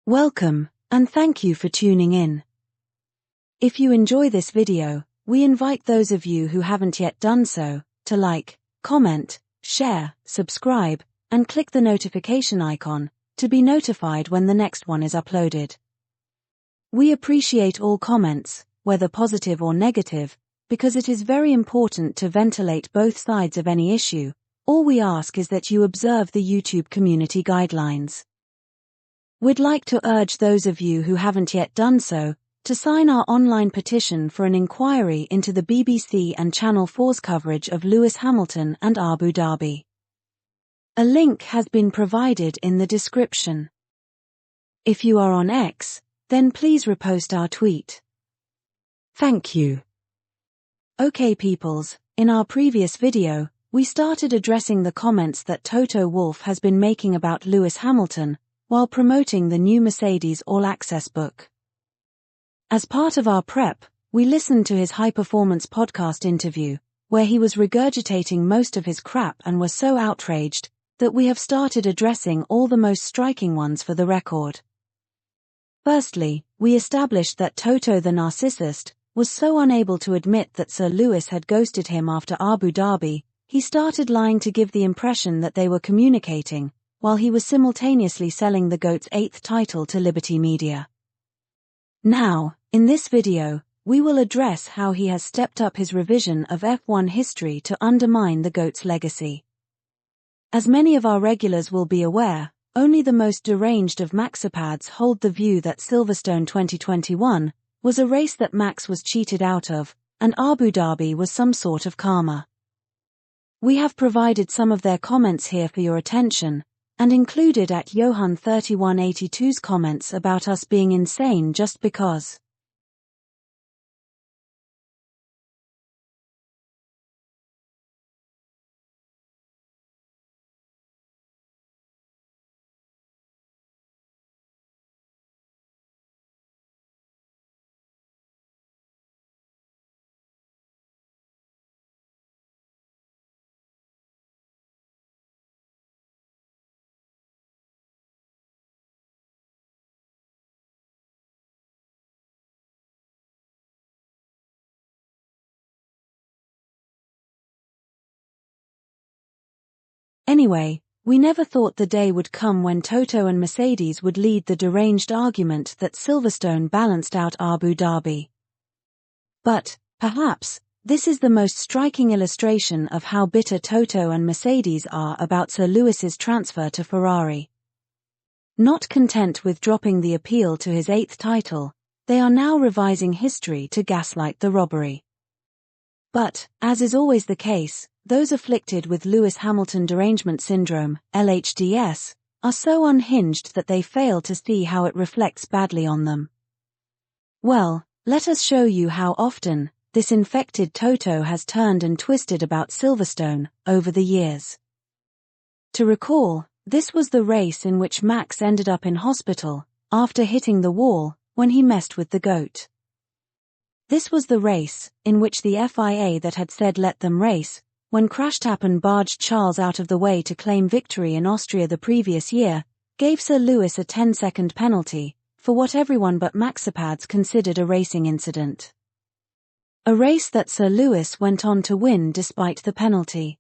Welcome, and thank you for tuning in. If you enjoy this video, we invite those of you who haven't yet done so, to like, comment, share, subscribe, and click the notification icon, to be notified when the next one is uploaded. We appreciate all comments, whether positive or negative, because it is very important to ventilate both sides of any issue. All we ask is that you observe the YouTube community guidelines. We'd like to urge those of you who haven't yet done so, to sign our online petition for an inquiry into the BBC and Channel 4's coverage of Lewis Hamilton and Abu Dhabi. A link has been provided in the description. If you are on X, then please repost our tweet. Thank you. Okay peoples, in our previous video, we started addressing the comments that Toto Wolff has been making about Lewis Hamilton, while promoting the new Mercedes All Access book. As part of our prep, we listened to his high-performance podcast interview, where he was regurgitating most of his crap and was so outraged, that we have started addressing all the most striking ones for the record. Firstly, we established that Toto the narcissist was so unable to admit that Sir Lewis had ghosted him after Abu Dhabi, he started lying to give the impression that they were communicating, while he was simultaneously selling the GOAT's 8th title to Liberty Media. Now, in this video, we will address how he has stepped up his revision of F1 history to undermine the GOAT's legacy. As many of our regulars will be aware, only the most deranged of Maxipads hold the view that Silverstone 2021 was a race that Max was cheated out of, and Abu Dhabi was some sort of karma. We have provided some of their comments here for your attention, and included at Johan3182's comments about us being insane just because. Anyway, we never thought the day would come when Toto and Mercedes would lead the deranged argument that Silverstone balanced out Abu Dhabi. But, perhaps, this is the most striking illustration of how bitter Toto and Mercedes are about Sir Lewis's transfer to Ferrari. Not content with dropping the appeal to his 8th title, they are now revising history to gaslight the robbery. But, as is always the case, those afflicted with Lewis Hamilton derangement syndrome, LHDS, are so unhinged that they fail to see how it reflects badly on them. Well, let us show you how often this infected Toto has turned and twisted about Silverstone over the years. To recall, this was the race in which Max ended up in hospital after hitting the wall when he messed with the GOAT. This was the race in which the FIA that had said let them race, when Crashtappen barged Charles out of the way to claim victory in Austria the previous year, gave Sir Lewis a 10-second penalty, for what everyone but Maxipads considered a racing incident. A race that Sir Lewis went on to win despite the penalty.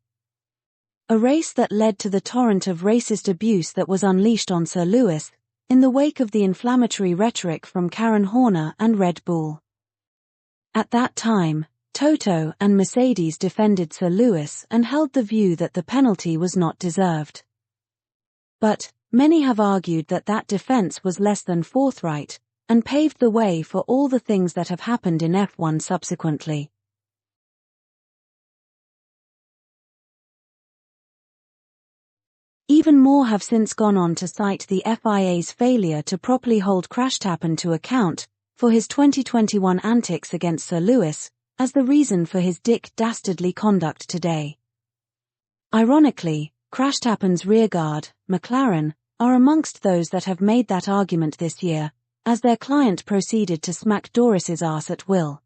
A race that led to the torrent of racist abuse that was unleashed on Sir Lewis, in the wake of the inflammatory rhetoric from Karen Horner and Red Bull. At that time, Toto and Mercedes defended Sir Lewis and held the view that the penalty was not deserved. But, many have argued that that defense was less than forthright, and paved the way for all the things that have happened in F1 subsequently. Even more have since gone on to cite the FIA's failure to properly hold Crashtappen to account for his 2021 antics against Sir Lewis, as the reason for his dastardly conduct today. Ironically, Crashtappen's rearguard, McLaren, are amongst those that have made that argument this year, as their client proceeded to smack Doris's ass at will.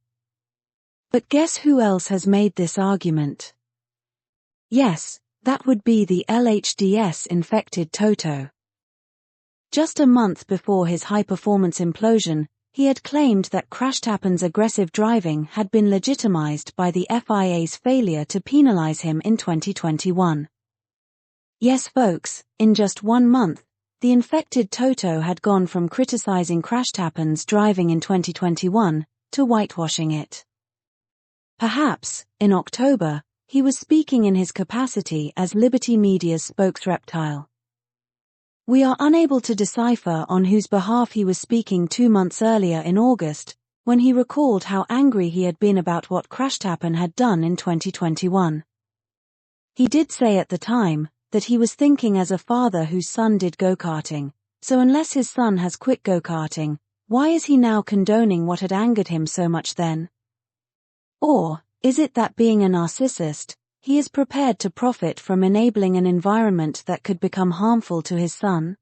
But guess who else has made this argument? Yes, that would be the LHDS-infected Toto. Just a month before his high-performance implosion, he had claimed that Crashtappen's aggressive driving had been legitimized by the FIA's failure to penalize him in 2021. Yes folks, in just 1 month, the infected Toto had gone from criticizing Crashtappen's driving in 2021 to whitewashing it. Perhaps, in October, he was speaking in his capacity as Liberty Media's spokesreptile. We are unable to decipher on whose behalf he was speaking 2 months earlier in August, when he recalled how angry he had been about what Crashtappen had done in 2021. He did say at the time that he was thinking as a father whose son did go-karting, so unless his son has quit go-karting, why is he now condoning what had angered him so much then? Or, is it that being a narcissist, he is prepared to profit from enabling an environment that could become harmful to his son?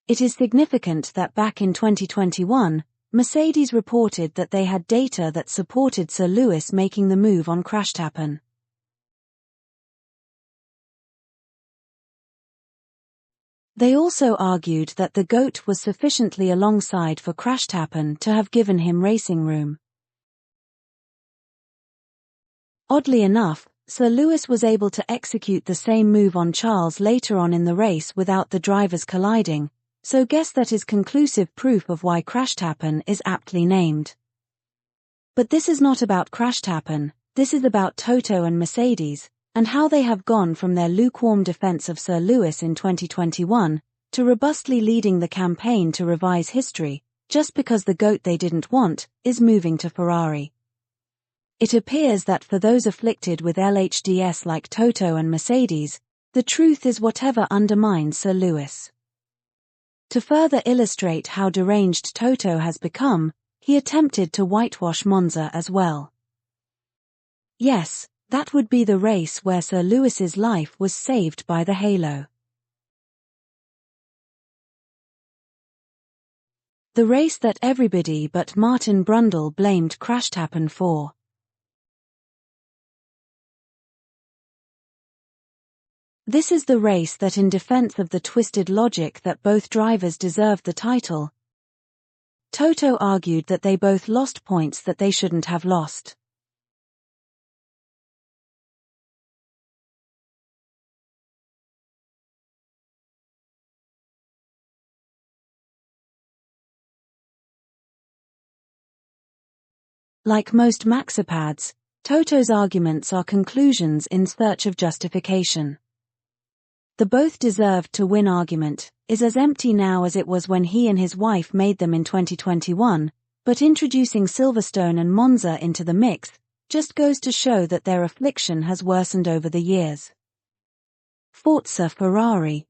It is significant that back in 2021, Mercedes reported that they had data that supported Sir Lewis making the move on Crashtappen. They also argued that the GOAT was sufficiently alongside for Crashtappen to have given him racing room. Oddly enough, Sir Lewis was able to execute the same move on Charles later on in the race without the drivers colliding, so guess that is conclusive proof of why Crashtappen is aptly named. But this is not about Crashtappen, this is about Toto and Mercedes, and how they have gone from their lukewarm defense of Sir Lewis in 2021 to robustly leading the campaign to revise history, just because the GOAT they didn't want is moving to Ferrari. It appears that for those afflicted with LHDS like Toto and Mercedes, the truth is whatever undermines Sir Lewis. To further illustrate how deranged Toto has become, he attempted to whitewash Monza as well. Yes, that would be the race where Sir Lewis's life was saved by the halo. The race that everybody but Martin Brundle blamed Crashtappen for. This is the race that, in defense of the twisted logic that both drivers deserved the title, Toto argued that they both lost points that they shouldn't have lost. Like most maxipads, Toto's arguments are conclusions in search of justification. The both deserved to win argument is as empty now as it was when he and his wife made them in 2021, but introducing Silverstone and Monza into the mix just goes to show that their affliction has worsened over the years. Forza Ferrari.